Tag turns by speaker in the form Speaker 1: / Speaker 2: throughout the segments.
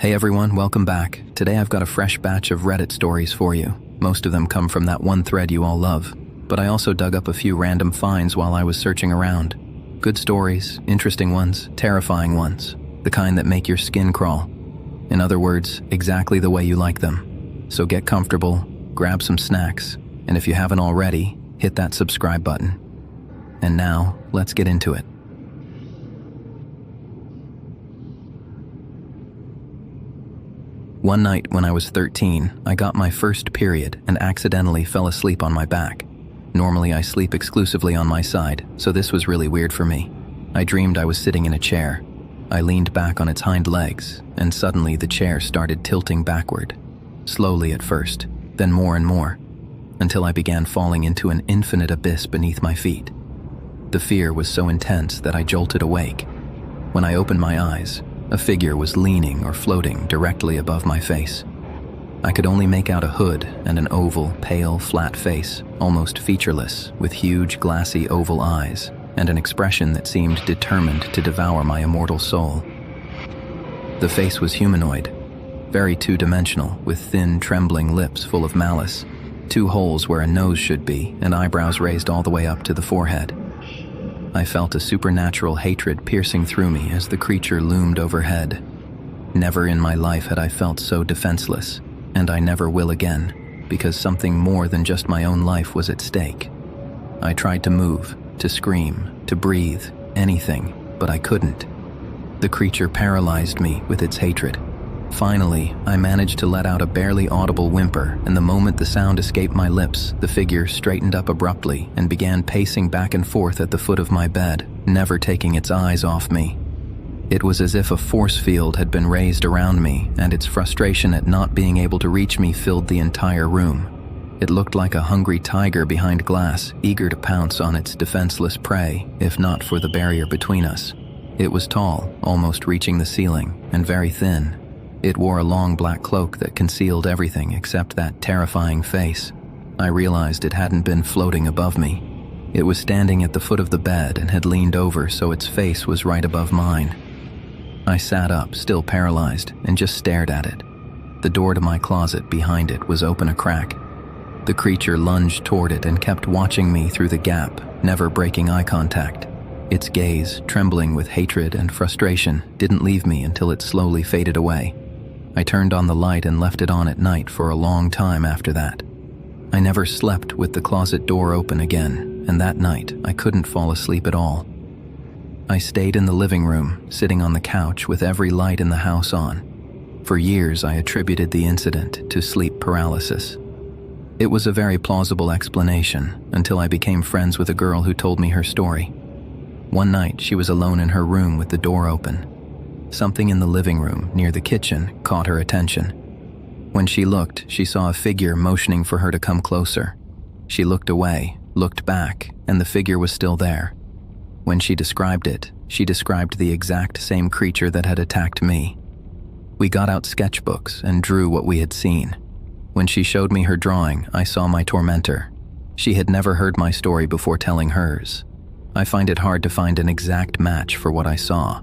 Speaker 1: Hey everyone, welcome back. Today I've got a fresh batch of Reddit stories for you. Most of them come from that one thread you all love, but I also dug up a few random finds while I was searching around. Good stories, interesting ones, terrifying ones, the kind that make your skin crawl. In other words, exactly the way you like them. So get comfortable, grab some snacks, and if you haven't already, hit that subscribe button. And now, let's get into it. One night when I was 13, I got my first period and accidentally fell asleep on my back. Normally I sleep exclusively on my side, so this was really weird for me. I dreamed I was sitting in a chair. I leaned back on its hind legs, and suddenly the chair started tilting backward. Slowly at first, then more and more, until I began falling into an infinite abyss beneath my feet. The fear was so intense that I jolted awake. When I opened my eyes, a figure was leaning or floating directly above my face. I could only make out a hood and an oval, pale, flat face, almost featureless, with huge, glassy oval eyes, and an expression that seemed determined to devour my immortal soul. The face was humanoid, very two-dimensional, with thin, trembling lips full of malice, 2 holes where a nose should be, and eyebrows raised all the way up to the forehead. I felt a supernatural hatred piercing through me as the creature loomed overhead. Never in my life had I felt so defenseless, and I never will again, because something more than just my own life was at stake. I tried to move, to scream, to breathe, anything, but I couldn't. The creature paralyzed me with its hatred. Finally, I managed to let out a barely audible whimper, and the moment the sound escaped my lips, the figure straightened up abruptly and began pacing back and forth at the foot of my bed, never taking its eyes off me. It was as if a force field had been raised around me, and its frustration at not being able to reach me filled the entire room. It looked like a hungry tiger behind glass, eager to pounce on its defenseless prey, if not for the barrier between us. It was tall, almost reaching the ceiling, and very thin. It wore a long black cloak that concealed everything except that terrifying face. I realized it hadn't been floating above me. It was standing at the foot of the bed and had leaned over so its face was right above mine. I sat up, still paralyzed, and just stared at it. The door to my closet behind it was open a crack. The creature lunged toward it and kept watching me through the gap, never breaking eye contact. Its gaze, trembling with hatred and frustration, didn't leave me until it slowly faded away. I turned on the light and left it on at night for a long time after that. I never slept with the closet door open again, and that night I couldn't fall asleep at all. I stayed in the living room, sitting on the couch with every light in the house on. For years I attributed the incident to sleep paralysis. It was a very plausible explanation until I became friends with a girl who told me her story. One night she was alone in her room with the door open. Something in the living room, near the kitchen, caught her attention. When she looked, she saw a figure motioning for her to come closer. She looked away, looked back, and the figure was still there. When she described it, she described the exact same creature that had attacked me. We got out sketchbooks and drew what we had seen. When she showed me her drawing, I saw my tormentor. She had never heard my story before telling hers. I find it hard to find an exact match for what I saw,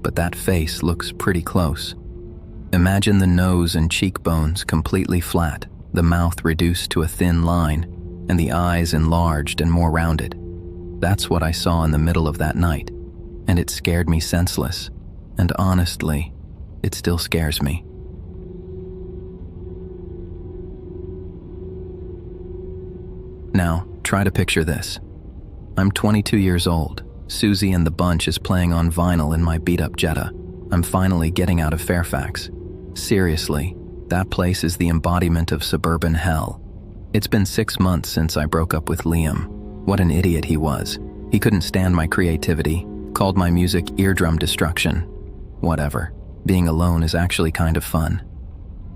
Speaker 1: but that face looks pretty close. Imagine the nose and cheekbones completely flat, the mouth reduced to a thin line, and the eyes enlarged and more rounded. That's what I saw in the middle of that night, and it scared me senseless, and honestly, it still scares me. Now, try to picture this. I'm 22 years old. Susie and the Bunch is playing on vinyl in my beat-up Jetta. I'm finally getting out of Fairfax. Seriously, that place is the embodiment of suburban hell. It's been 6 months since I broke up with Liam. What an idiot he was. He couldn't stand my creativity, called my music eardrum destruction. Whatever. Being alone is actually kind of fun.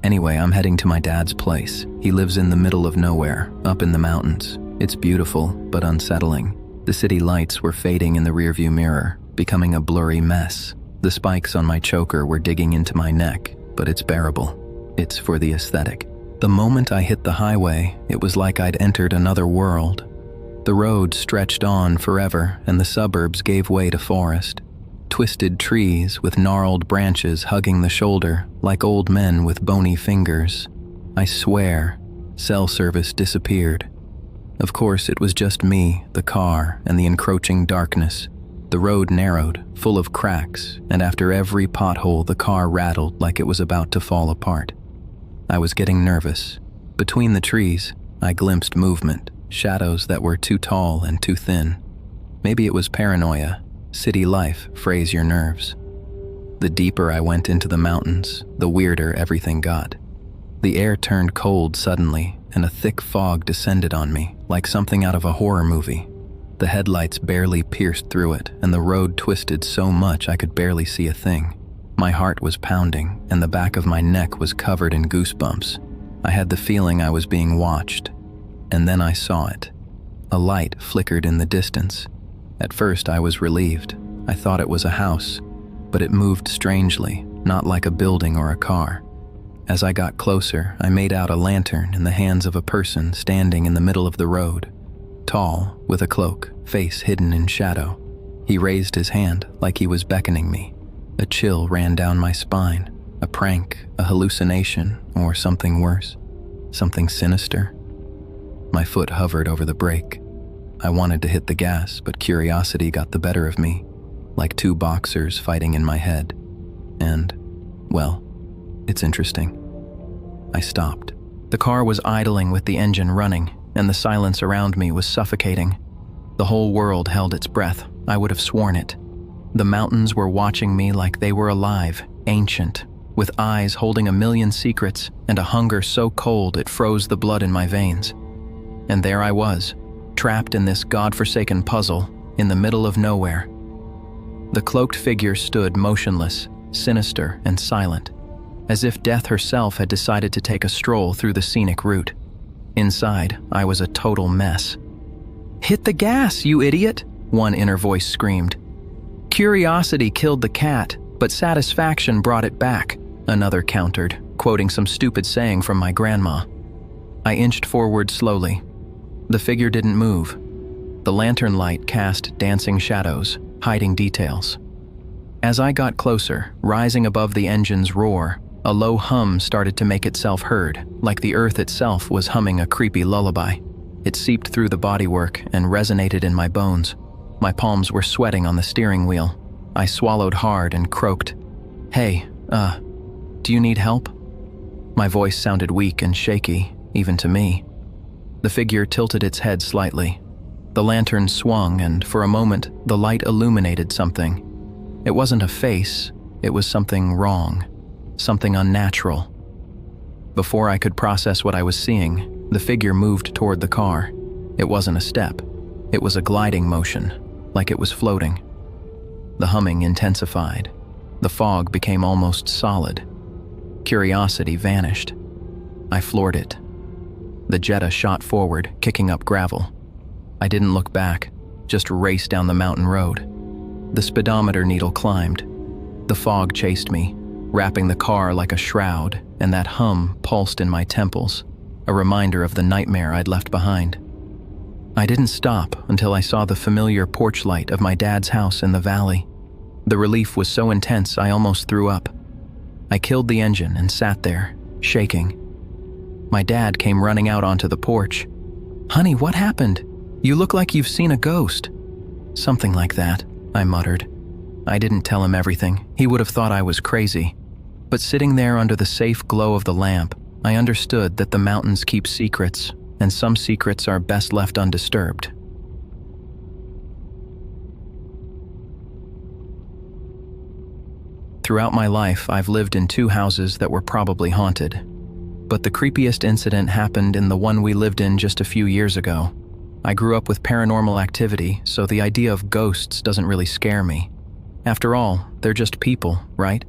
Speaker 1: Anyway, I'm heading to my dad's place. He lives in the middle of nowhere, up in the mountains. It's beautiful, but unsettling. The city lights were fading in the rearview mirror, becoming a blurry mess. The spikes on my choker were digging into my neck, but it's bearable. It's for the aesthetic. The moment I hit the highway, it was like I'd entered another world. The road stretched on forever, and the suburbs gave way to forest. twisted trees with gnarled branches hugging the shoulder like old men with bony fingers. I swear, cell service disappeared. Of course, it was just me, the car, and the encroaching darkness. The road narrowed, full of cracks, and after every pothole the car rattled like it was about to fall apart. I was getting nervous. Between the trees, I glimpsed movement, shadows that were too tall and too thin. Maybe it was paranoia. City life frays your nerves. The deeper I went into the mountains, the weirder everything got. The air turned cold suddenly, and a thick fog descended on me, like something out of a horror movie. The headlights barely pierced through it, and the road twisted so much I could barely see a thing. My heart was pounding, and the back of my neck was covered in goosebumps. I had the feeling I was being watched. And then I saw it. A light flickered in the distance. At first I was relieved. I thought it was a house, but it moved strangely, not like a building or a car. As I got closer, I made out a lantern in the hands of a person standing in the middle of the road. Tall, with a cloak, face hidden in shadow. He raised his hand like he was beckoning me. A chill ran down my spine. A prank, a hallucination, or something worse. Something sinister. My foot hovered over the brake. I wanted to hit the gas, but curiosity got the better of me, like two boxers fighting in my head. And, well, it's interesting. I stopped. The car was idling with the engine running, and the silence around me was suffocating. The whole world held its breath. I would have sworn it. The mountains were watching me like they were alive, ancient, with eyes holding a million secrets and a hunger so cold it froze the blood in my veins. And there I was, trapped in this godforsaken puzzle, in the middle of nowhere. The cloaked figure stood motionless, sinister and silent, as if death herself had decided to take a stroll through the scenic route. Inside, I was a total mess. "Hit the gas, you idiot!" one inner voice screamed. "Curiosity killed the cat, but satisfaction brought it back," another countered, quoting some stupid saying from my grandma. I inched forward slowly. The figure didn't move. The lantern light cast dancing shadows, hiding details. As I got closer, rising above the engine's roar, a low hum started to make itself heard, like the earth itself was humming a creepy lullaby. It seeped through the bodywork and resonated in my bones. My palms were sweating on the steering wheel. I swallowed hard and croaked, "Hey, do you need help?" My voice sounded weak and shaky, even to me. The figure tilted its head slightly. The lantern swung, and for a moment, the light illuminated something. It wasn't a face, it was something wrong, something unnatural. Before I could process what I was seeing, the figure moved toward the car. It wasn't a step. It was a gliding motion, like it was floating. The humming intensified. The fog became almost solid. Curiosity vanished. I floored it. The Jetta shot forward, kicking up gravel. I didn't look back, just raced down the mountain road. The speedometer needle climbed. The fog chased me, wrapping the car like a shroud, and that hum pulsed in my temples, a reminder of the nightmare I'd left behind. I didn't stop until I saw the familiar porch light of my dad's house in the valley. The relief was so intense I almost threw up. I killed the engine and sat there, shaking. My dad came running out onto the porch. "Honey, what happened? You look like you've seen a ghost." "Something like that," I muttered. I didn't tell him everything. He would have thought I was crazy. But sitting there under the safe glow of the lamp, I understood that the mountains keep secrets, and some secrets are best left undisturbed. Throughout my life, I've lived in 2 houses that were probably haunted. But the creepiest incident happened in the one we lived in just a few years ago. I grew up with paranormal activity, so the idea of ghosts doesn't really scare me. After all, they're just people, right?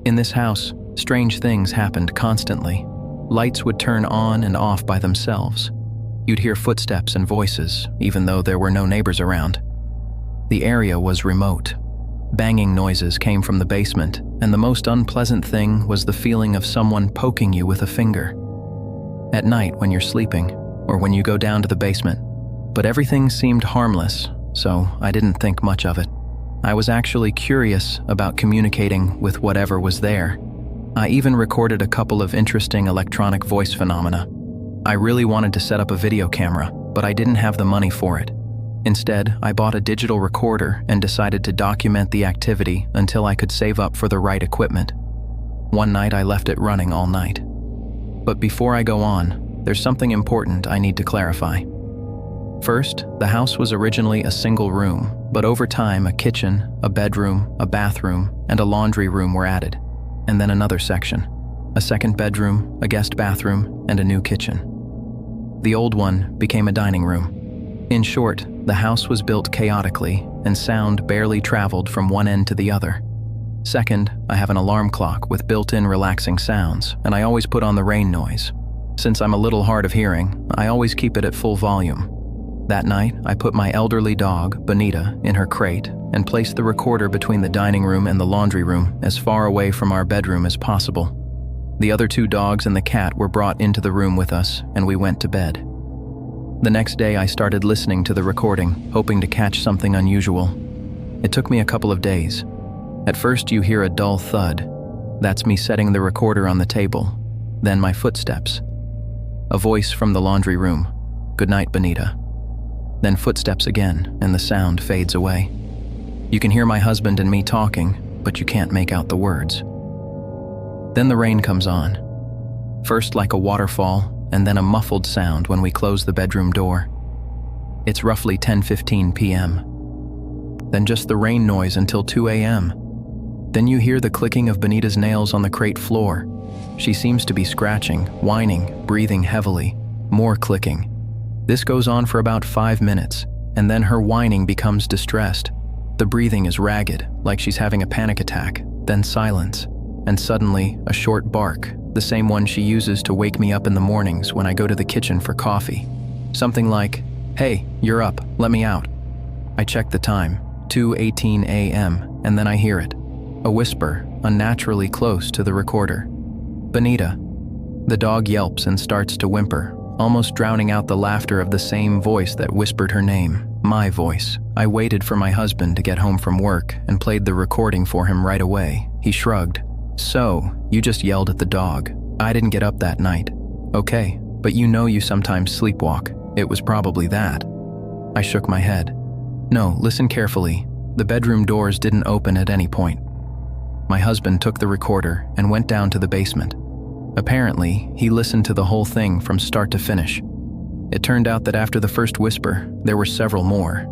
Speaker 1: In this house, strange things happened constantly. Lights would turn on and off by themselves. You'd hear footsteps and voices, even though there were no neighbors around. The area was remote. Banging noises came from the basement, and the most unpleasant thing was the feeling of someone poking you with a finger. At night when you're sleeping, or when you go down to the basement. But everything seemed harmless, so I didn't think much of it. I was actually curious about communicating with whatever was there. I even recorded a couple of interesting electronic voice phenomena. I really wanted to set up a video camera, but I didn't have the money for it. Instead, I bought a digital recorder and decided to document the activity until I could save up for the right equipment. One night I left it running all night. But before I go on, there's something important I need to clarify. First, the house was originally a single room, but over time a kitchen, a bedroom, a bathroom, and a laundry room were added, and then another section, a second bedroom, a guest bathroom, and a new kitchen. The old one became a dining room. In short, the house was built chaotically, and sound barely traveled from one end to the other. Second, I have an alarm clock with built-in relaxing sounds, and I always put on the rain noise. Since I'm a little hard of hearing, I always keep it at full volume. That night, I put my elderly dog, Bonita, in her crate and placed the recorder between the dining room and the laundry room as far away from our bedroom as possible. The other 2 dogs and the cat were brought into the room with us, and we went to bed. The next day, I started listening to the recording, hoping to catch something unusual. It took me a couple of days. At first, you hear a dull thud. That's me setting the recorder on the table. Then my footsteps. A voice from the laundry room. "Good night, Bonita." Then footsteps again, and the sound fades away. You can hear my husband and me talking, but you can't make out the words. Then the rain comes on. First like a waterfall, and then a muffled sound when we close the bedroom door. It's roughly 10:15 p.m. Then just the rain noise until 2 a.m. Then you hear the clicking of Bonita's nails on the crate floor. She seems to be scratching, whining, breathing heavily. More clicking. This goes on for about 5 minutes, and then her whining becomes distressed. The breathing is ragged, like she's having a panic attack, then silence, and suddenly a short bark, the same one she uses to wake me up in the mornings when I go to the kitchen for coffee. Something like, "Hey, you're up, let me out." I check the time, 2:18 a.m., and then I hear it. A whisper, unnaturally close to the recorder. "Bonita." The dog yelps and starts to whimper, almost drowning out the laughter of the same voice that whispered her name, my voice. I waited for my husband to get home from work and played the recording for him right away. He shrugged. "So, you just yelled at the dog. I didn't get up that night." "Okay, but you know you sometimes sleepwalk. It was probably that." I shook my head. "No, listen carefully. The bedroom doors didn't open at any point." My husband took the recorder and went down to the basement. Apparently, he listened to the whole thing from start to finish. It turned out that after the first whisper, there were several more.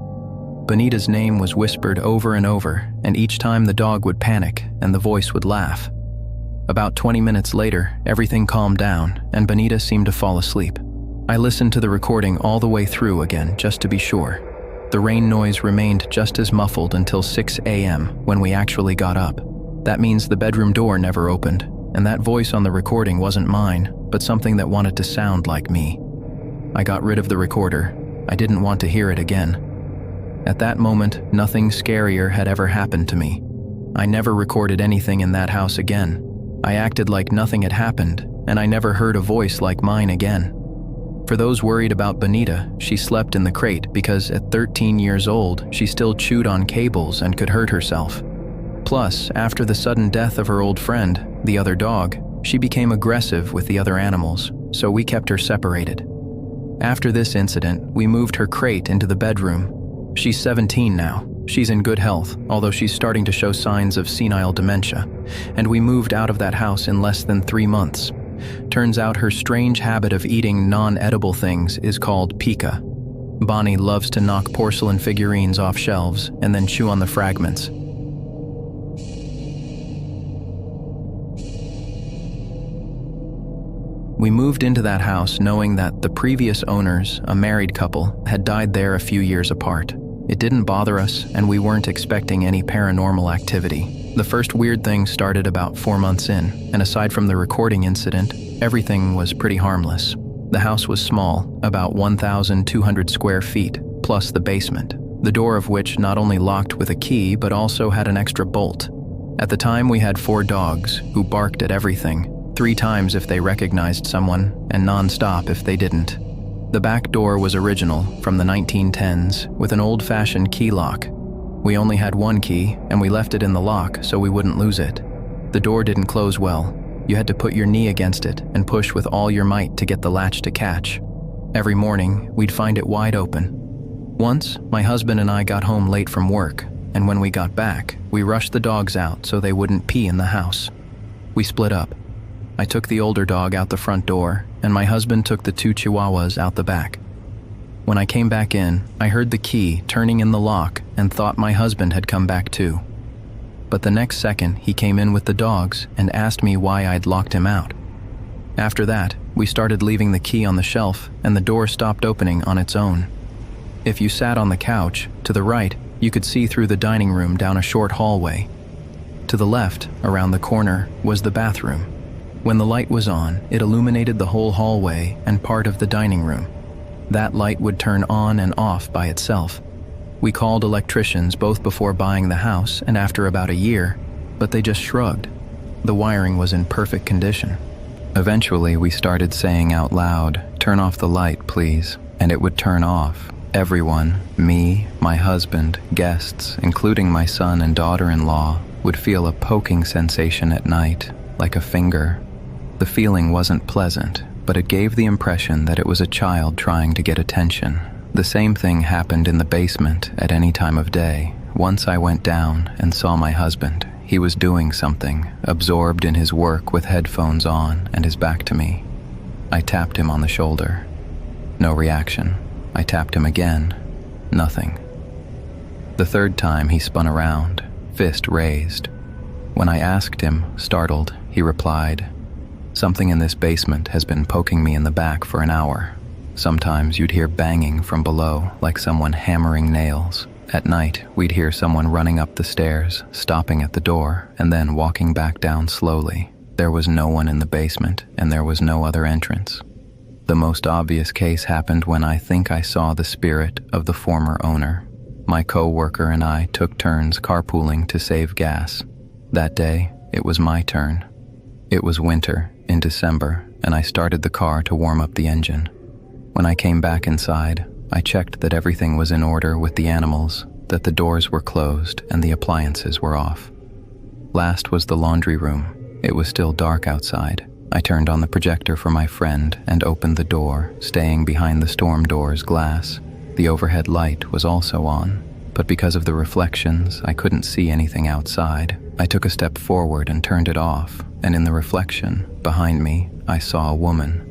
Speaker 1: Bonita's name was whispered over and over, and each time the dog would panic and the voice would laugh. About 20 minutes later, everything calmed down, and Bonita seemed to fall asleep. I listened to the recording all the way through again, just to be sure. The rain noise remained just as muffled until 6 a.m. when we actually got up. That means the bedroom door never opened, and that voice on the recording wasn't mine, but something that wanted to sound like me. I got rid of the recorder. I didn't want to hear it again. At that moment, nothing scarier had ever happened to me. I never recorded anything in that house again. I acted like nothing had happened, and I never heard a voice like mine again. For those worried about Bonita, she slept in the crate because at 13 years old, she still chewed on cables and could hurt herself. Plus, after the sudden death of her old friend, the other dog, she became aggressive with the other animals, so we kept her separated. After this incident, we moved her crate into the bedroom. She's 17 now. She's in good health, although she's starting to show signs of senile dementia, and we moved out of that house in less than 3 months. Turns out her strange habit of eating non-edible things is called pica. Bonnie loves to knock porcelain figurines off shelves and then chew on the fragments. We moved into that house knowing that the previous owners, a married couple, had died there a few years apart. It didn't bother us, and we weren't expecting any paranormal activity. The first weird thing started about 4 months in, and aside from the recording incident, everything was pretty harmless. The house was small, about 1,200 square feet, plus the basement, the door of which not only locked with a key but also had an extra bolt. At the time, we had 4 dogs who barked at everything, 3 times if they recognized someone, and non-stop if they didn't. The back door was original, from the 1910s, with an old-fashioned key lock. We only had one key, and we left it in the lock so we wouldn't lose it. The door didn't close well. You had to put your knee against it and push with all your might to get the latch to catch. Every morning, we'd find it wide open. Once, my husband and I got home late from work, and when we got back, we rushed the dogs out so they wouldn't pee in the house. We split up. I took the older dog out the front door, and my husband took the 2 chihuahuas out the back. When I came back in, I heard the key turning in the lock and thought my husband had come back too. But the next second, he came in with the dogs and asked me why I'd locked him out. After that, we started leaving the key on the shelf, and the door stopped opening on its own. If you sat on the couch, to the right, you could see through the dining room down a short hallway. To the left, around the corner, was the bathroom. When the light was on, it illuminated the whole hallway and part of the dining room. That light would turn on and off by itself. We called electricians both before buying the house and after about a year, but they just shrugged. The wiring was in perfect condition. Eventually, we started saying out loud, "Turn off the light, please," and it would turn off. Everyone, me, my husband, guests, including my son and daughter-in-law, would feel a poking sensation at night, like a finger. The feeling wasn't pleasant, but it gave the impression that it was a child trying to get attention. The same thing happened in the basement at any time of day. Once I went down and saw my husband. He was doing something, absorbed in his work with headphones on and his back to me. I tapped him on the shoulder. No reaction. I tapped him again. Nothing. The third time he spun around, fist raised. When I asked him, startled, he replied, "Something in this basement has been poking me in the back for an hour." Sometimes you'd hear banging from below, like someone hammering nails. At night, we'd hear someone running up the stairs, stopping at the door, and then walking back down slowly. There was no one in the basement, and there was no other entrance. The most obvious case happened when I think I saw the spirit of the former owner. My co-worker and I took turns carpooling to save gas. That day, it was my turn. It was winter, in December, and I started the car to warm up the engine. When I came back inside, I checked that everything was in order with the animals, that the doors were closed and the appliances were off. Last was the laundry room. It was still dark outside. I turned on the projector for my friend and opened the door, staying behind the storm door's glass. The overhead light was also on, but because of the reflections, I couldn't see anything outside. I took a step forward and turned it off, and in the reflection, behind me, I saw a woman.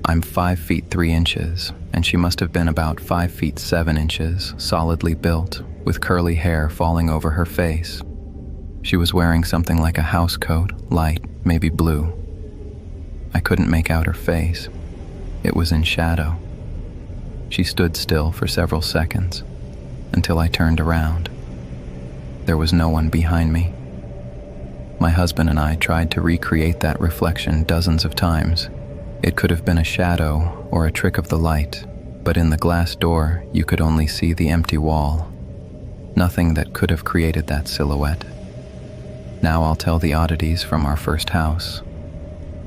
Speaker 1: I'm 5 feet 3 inches, and she must have been about 5 feet 7 inches, solidly built, with curly hair falling over her face. She was wearing something like a house coat, light, maybe blue. I couldn't make out her face. It was in shadow. She stood still for several seconds, until I turned around. There was no one behind me. My husband and I tried to recreate that reflection dozens of times. It could have been a shadow or a trick of the light, but in the glass door, you could only see the empty wall. Nothing that could have created that silhouette. Now I'll tell the oddities from our first house.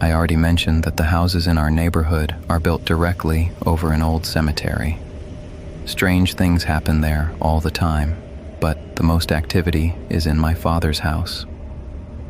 Speaker 1: I already mentioned that the houses in our neighborhood are built directly over an old cemetery. Strange things happen there all the time, but the most activity is in my father's house.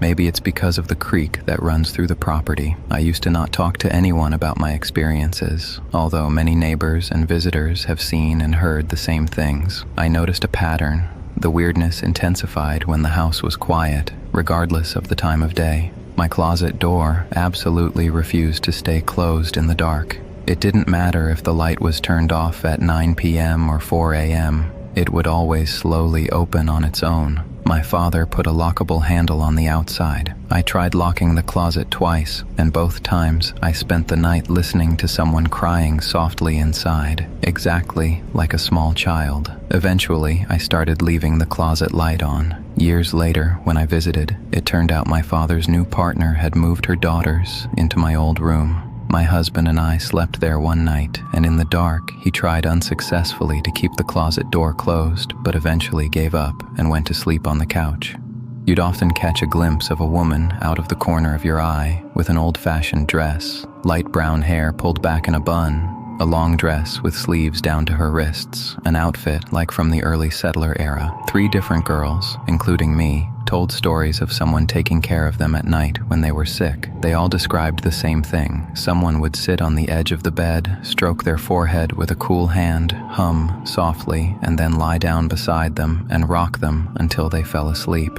Speaker 1: Maybe it's because of the creek that runs through the property. I used to not talk to anyone about my experiences, although many neighbors and visitors have seen and heard the same things. I noticed a pattern. The weirdness intensified when the house was quiet, regardless of the time of day. My closet door absolutely refused to stay closed in the dark. It didn't matter if the light was turned off at 9 p.m. or 4 a.m. It would always slowly open on its own. My father put a lockable handle on the outside. I tried locking the closet twice, and both times I spent the night listening to someone crying softly inside, exactly like a small child. Eventually, I started leaving the closet light on. Years later, when I visited, it turned out my father's new partner had moved her daughters into my old room. My husband and I slept there one night, and in the dark, he tried unsuccessfully to keep the closet door closed, but eventually gave up and went to sleep on the couch. You'd often catch a glimpse of a woman out of the corner of your eye with an old-fashioned dress, light brown hair pulled back in a bun, a long dress with sleeves down to her wrists, an outfit like from the early settler era. 3 different girls, including me, told stories of someone taking care of them at night when they were sick. They all described the same thing. Someone would sit on the edge of the bed, stroke their forehead with a cool hand, hum softly, and then lie down beside them and rock them until they fell asleep.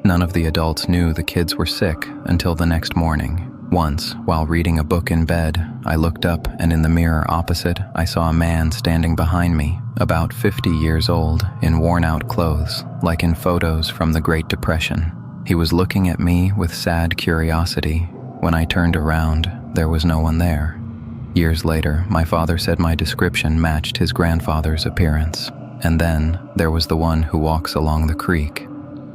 Speaker 1: None of the adults knew the kids were sick until the next morning. Once, while reading a book in bed, I looked up and in the mirror opposite, I saw a man standing behind me, about 50 years old, in worn-out clothes, like in photos from the Great Depression. He was looking at me with sad curiosity. When I turned around, there was no one there. Years later, my father said my description matched his grandfather's appearance. And then, there was the one who walks along the creek.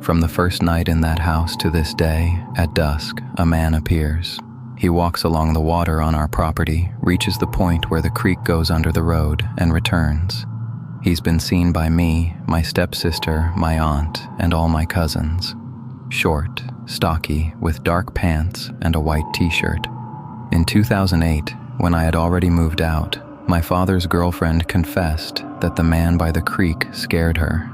Speaker 1: From the first night in that house to this day, at dusk, a man appears. He walks along the water on our property, reaches the point where the creek goes under the road, and returns. He's been seen by me, my stepsister, my aunt, and all my cousins. Short, stocky, with dark pants and a white t-shirt. In 2008, when I had already moved out, my father's girlfriend confessed that the man by the creek scared her.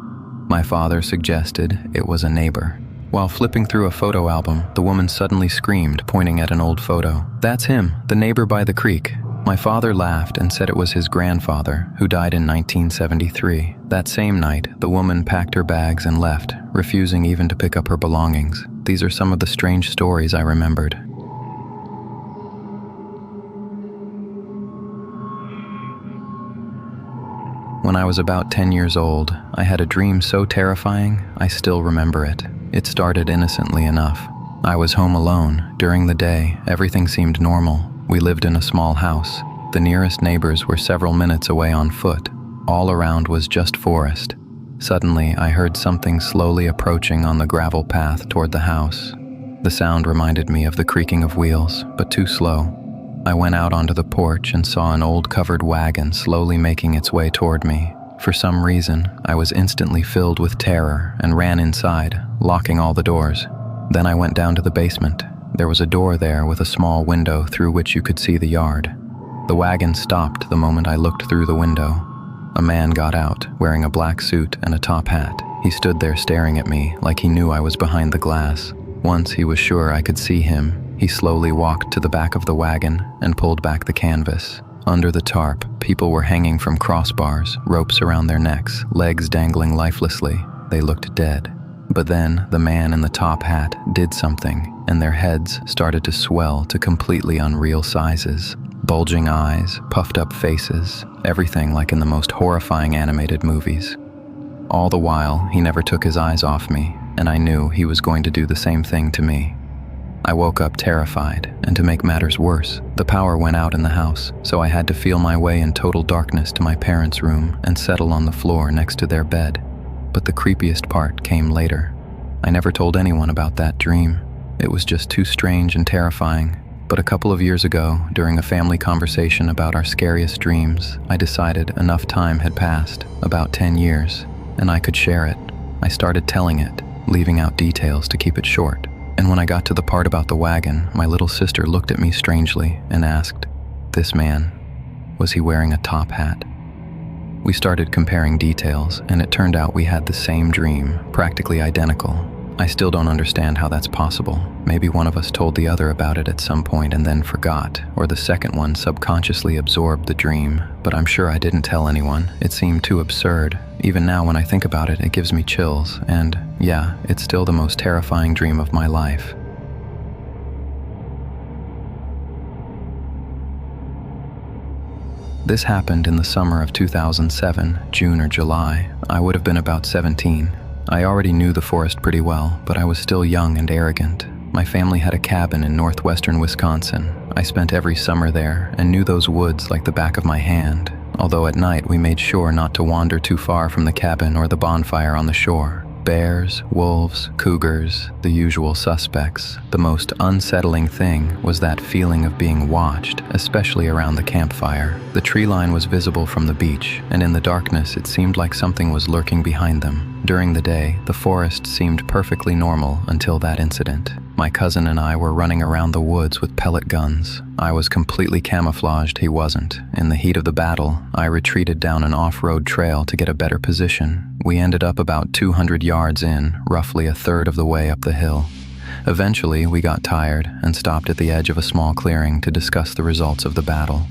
Speaker 1: My father suggested it was a neighbor. While flipping through a photo album, the woman suddenly screamed, pointing at an old photo. "That's him, the neighbor by the creek." My father laughed and said it was his grandfather, who died in 1973. That same night, the woman packed her bags and left, refusing even to pick up her belongings. These are some of the strange stories I remembered. When I was about 10 years old, I had a dream so terrifying, I still remember it. It started innocently enough. I was home alone. During the day, everything seemed normal. We lived in a small house. The nearest neighbors were several minutes away on foot. All around was just forest. Suddenly, I heard something slowly approaching on the gravel path toward the house. The sound reminded me of the creaking of wheels, but too slow. I went out onto the porch and saw an old covered wagon slowly making its way toward me. For some reason, I was instantly filled with terror and ran inside, locking all the doors. Then I went down to the basement. There was a door there with a small window through which you could see the yard. The wagon stopped the moment I looked through the window. A man got out, wearing a black suit and a top hat. He stood there staring at me like he knew I was behind the glass. Once he was sure I could see him, he slowly walked to the back of the wagon and pulled back the canvas. Under the tarp, people were hanging from crossbars, ropes around their necks, legs dangling lifelessly. They looked dead. But then, the man in the top hat did something, and their heads started to swell to completely unreal sizes. Bulging eyes, puffed up faces, everything like in the most horrifying animated movies. All the while, he never took his eyes off me, and I knew he was going to do the same thing to me. I woke up terrified, and to make matters worse, the power went out in the house, so I had to feel my way in total darkness to my parents' room and settle on the floor next to their bed. But the creepiest part came later. I never told anyone about that dream. It was just too strange and terrifying. But a couple of years ago, during a family conversation about our scariest dreams, I decided enough time had passed, about 10 years, and I could share it. I started telling it, leaving out details to keep it short. And when I got to the part about the wagon, my little sister looked at me strangely and asked, "This man, was he wearing a top hat?" We started comparing details, and it turned out we had the same dream, practically identical. I still don't understand how that's possible. Maybe one of us told the other about it at some point and then forgot, or the second one subconsciously absorbed the dream, but I'm sure I didn't tell anyone. It seemed too absurd. Even now when I think about it, it gives me chills, and yeah, it's still the most terrifying dream of my life. This happened in the summer of 2007, June or July. I would have been about 17. I already knew the forest pretty well, but I was still young and arrogant. My family had a cabin in northwestern Wisconsin. I spent every summer there and knew those woods like the back of my hand, although at night we made sure not to wander too far from the cabin or the bonfire on the shore. Bears, wolves, cougars, the usual suspects. The most unsettling thing was that feeling of being watched, especially around the campfire. The tree line was visible from the beach, and in the darkness it seemed like something was lurking behind them. During the day, the forest seemed perfectly normal until that incident. My cousin and I were running around the woods with pellet guns. I was completely camouflaged, he wasn't. In the heat of the battle, I retreated down an off-road trail to get a better position. We ended up about 200 yards in, roughly a third of the way up the hill. Eventually, we got tired and stopped at the edge of a small clearing to discuss the results of the battle.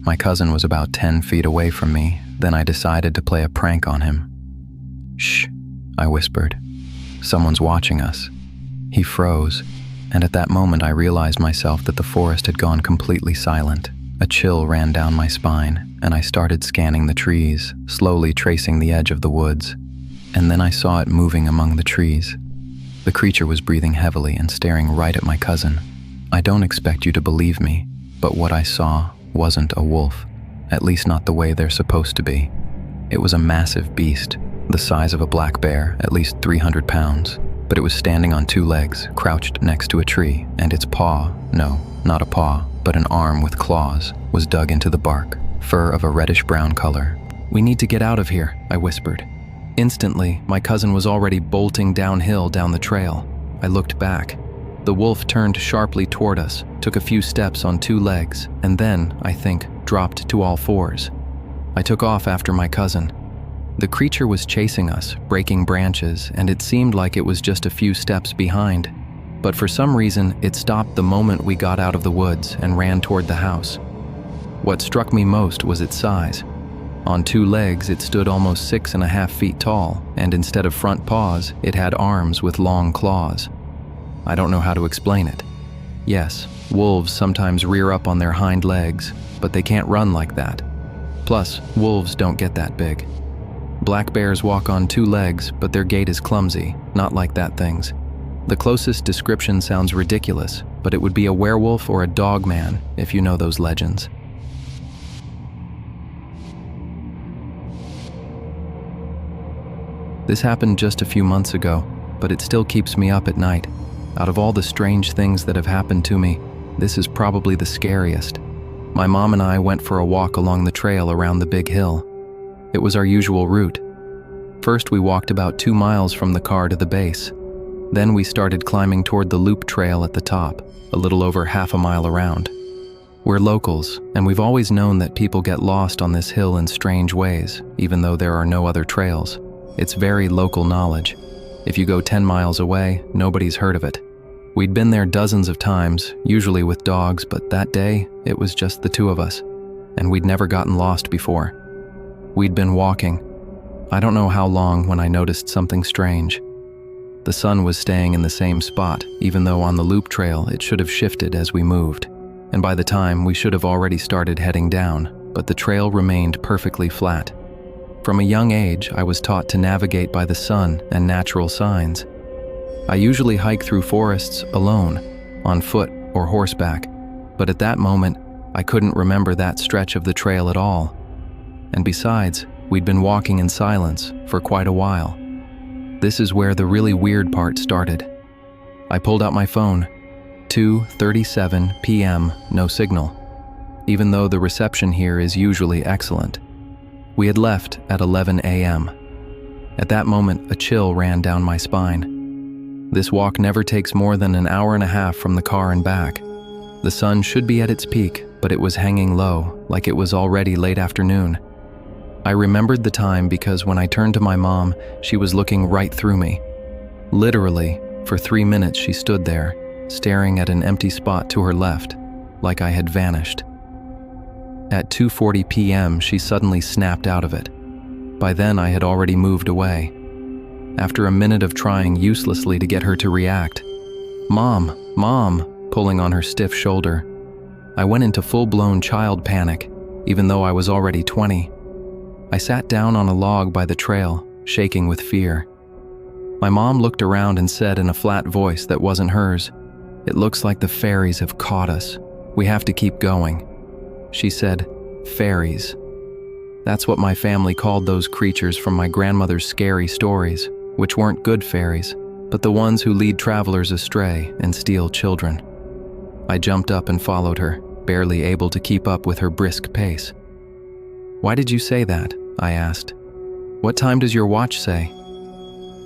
Speaker 1: My cousin was about 10 feet away from me, then I decided to play a prank on him. "Shh," I whispered. "Someone's watching us." He froze, and at that moment I realized myself that the forest had gone completely silent. A chill ran down my spine, and I started scanning the trees, slowly tracing the edge of the woods. And then I saw it moving among the trees. The creature was breathing heavily and staring right at my cousin. I don't expect you to believe me, but what I saw wasn't a wolf, at least not the way they're supposed to be. It was a massive beast, the size of a black bear, at least 300 pounds. But it was standing on two legs, crouched next to a tree, and its paw, no, not a paw, but an arm with claws, was dug into the bark, fur of a reddish-brown color. "We need to get out of here," I whispered. Instantly, my cousin was already bolting downhill down the trail. I looked back. The wolf turned sharply toward us, took a few steps on two legs, and then, I think, dropped to all fours. I took off after my cousin. The creature was chasing us, breaking branches, and it seemed like it was just a few steps behind. But for some reason, it stopped the moment we got out of the woods and ran toward the house. What struck me most was its size. On two legs, it stood almost 6.5 feet tall, and instead of front paws, it had arms with long claws. I don't know how to explain it. Yes, wolves sometimes rear up on their hind legs, but they can't run like that. Plus, wolves don't get that big. Black bears walk on two legs, but their gait is clumsy, not like that thing's. The closest description sounds ridiculous, but it would be a werewolf or a dog man, if you know those legends. This happened just a few months ago, but it still keeps me up at night. Out of all the strange things that have happened to me, this is probably the scariest. My mom and I went for a walk along the trail around the big hill. It was our usual route. First, we walked about 2 miles from the car to the base. Then we started climbing toward the loop trail at the top, a little over half a mile around. We're locals, and we've always known that people get lost on this hill in strange ways, even though there are no other trails. It's very local knowledge. If you go 10 miles away, nobody's heard of it. We'd been there dozens of times, usually with dogs, but that day, it was just the two of us, and we'd never gotten lost before. We'd been walking. I don't know how long when I noticed something strange. The sun was staying in the same spot, even though on the loop trail it should have shifted as we moved. And by the time, we should have already started heading down, but the trail remained perfectly flat. From a young age, I was taught to navigate by the sun and natural signs. I usually hike through forests alone, on foot or horseback, but at that moment, I couldn't remember that stretch of the trail at all. And besides, we'd been walking in silence for quite a while. This is where the really weird part started. I pulled out my phone. 2:37 p.m., no signal, even though the reception here is usually excellent. We had left at 11 a.m. At that moment, a chill ran down my spine. This walk never takes more than an hour and a half from the car and back. The sun should be at its peak, but it was hanging low, like it was already late afternoon. I remembered the time because when I turned to my mom, she was looking right through me. Literally, for 3 minutes she stood there, staring at an empty spot to her left, like I had vanished. At 2:40 p.m., she suddenly snapped out of it. By then, I had already moved away. After a minute of trying uselessly to get her to react, "Mom, Mom," pulling on her stiff shoulder, I went into full-blown child panic, even though I was already 20. I sat down on a log by the trail, shaking with fear. My mom looked around and said in a flat voice that wasn't hers, "It looks like the fairies have caught us. We have to keep going." She said, "Fairies." That's what my family called those creatures from my grandmother's scary stories, which weren't good fairies, but the ones who lead travelers astray and steal children. I jumped up and followed her, barely able to keep up with her brisk pace. "Why did you say that?" I asked. "What time does your watch say?"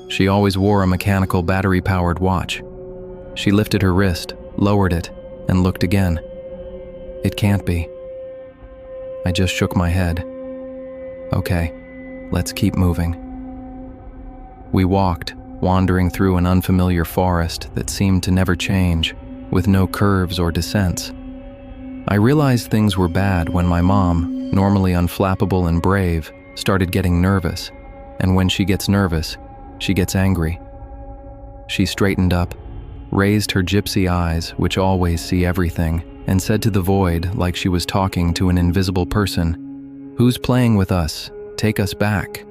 Speaker 1: She always wore a mechanical battery-powered watch. She lifted her wrist, lowered it, and looked again. It can't be. I just shook my head. Okay, let's keep moving. We walked, wandering through an unfamiliar forest that seemed to never change, with no curves or descents. I realized things were bad when my mom, normally unflappable and brave, started getting nervous, and when she gets nervous, she gets angry. She straightened up, raised her gypsy eyes, which always see everything, and said to the void like she was talking to an invisible person, "Who's playing with us? Take us back."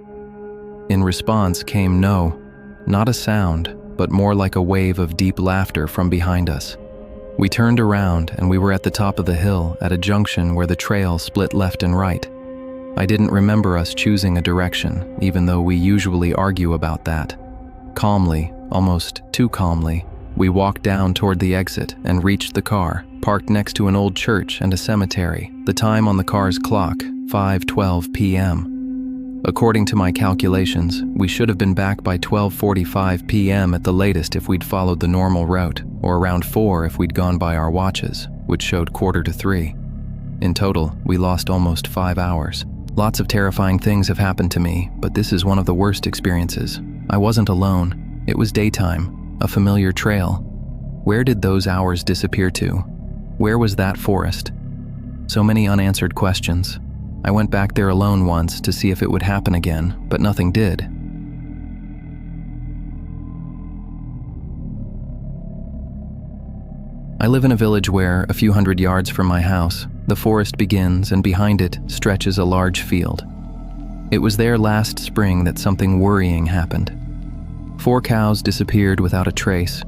Speaker 1: In response came no, not a sound, but more like a wave of deep laughter from behind us. We turned around and we were at the top of the hill at a junction where the trail split left and right. I didn't remember us choosing a direction, even though we usually argue about that. Calmly, almost too calmly, we walked down toward the exit and reached the car, parked next to an old church and a cemetery, the time on the car's clock, 5:12 p.m. According to my calculations, we should have been back by 12:45 p.m. at the latest if we'd followed the normal route, or around 4 if we'd gone by our watches, which showed 2:45. In total, we lost almost 5 hours. Lots of terrifying things have happened to me, but this is one of the worst experiences. I wasn't alone. It was daytime, a familiar trail. Where did those hours disappear to? Where was that forest? So many unanswered questions. I went back there alone once to see if it would happen again, but nothing did. I live in a village where, a few hundred yards from my house, the forest begins and behind it stretches a large field. It was there last spring that something worrying happened. 4 cows disappeared without a trace.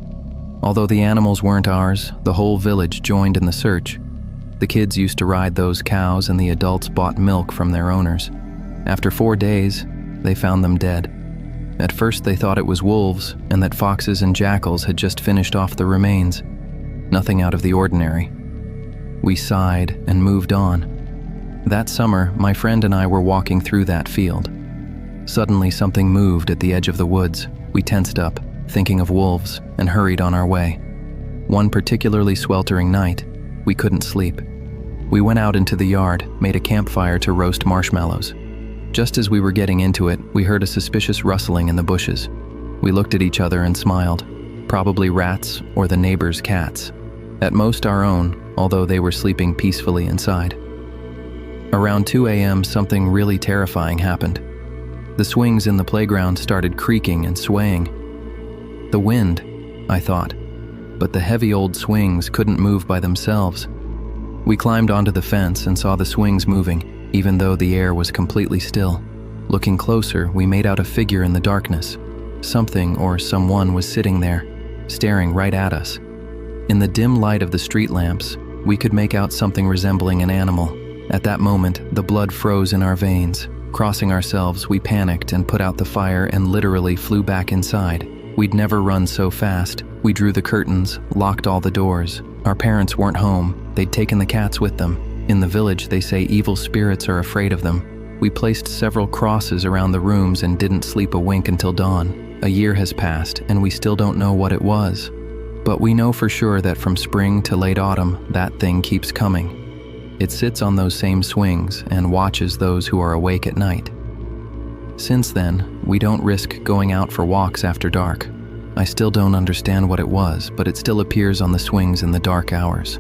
Speaker 1: Although the animals weren't ours, the whole village joined in the search. The kids used to ride those cows and the adults bought milk from their owners. After 4 days, they found them dead. At first they thought it was wolves and that foxes and jackals had just finished off the remains. Nothing out of the ordinary. We sighed and moved on. That summer, my friend and I were walking through that field. Suddenly something moved at the edge of the woods. We tensed up, thinking of wolves, and hurried on our way. One particularly sweltering night, we couldn't sleep. We went out into the yard, made a campfire to roast marshmallows. Just as we were getting into it, we heard a suspicious rustling in the bushes. We looked at each other and smiled. Probably rats or the neighbors' cats. At most our own, although they were sleeping peacefully inside. Around 2 a.m., something really terrifying happened. The swings in the playground started creaking and swaying. The wind, I thought, but the heavy old swings couldn't move by themselves. We climbed onto the fence and saw the swings moving, even though the air was completely still. Looking closer, we made out a figure in the darkness. Something or someone was sitting there, staring right at us. In the dim light of the street lamps, we could make out something resembling an animal. At that moment, the blood froze in our veins. Crossing ourselves, we panicked and put out the fire and literally flew back inside. We'd never run so fast. We drew the curtains, locked all the doors. Our parents weren't home. They'd taken the cats with them. In the village, they say evil spirits are afraid of them. We placed several crosses around the rooms and didn't sleep a wink until dawn. A year has passed, and we still don't know what it was. But we know for sure that from spring to late autumn, that thing keeps coming. It sits on those same swings and watches those who are awake at night. Since then, we don't risk going out for walks after dark. I still don't understand what it was, but it still appears on the swings in the dark hours.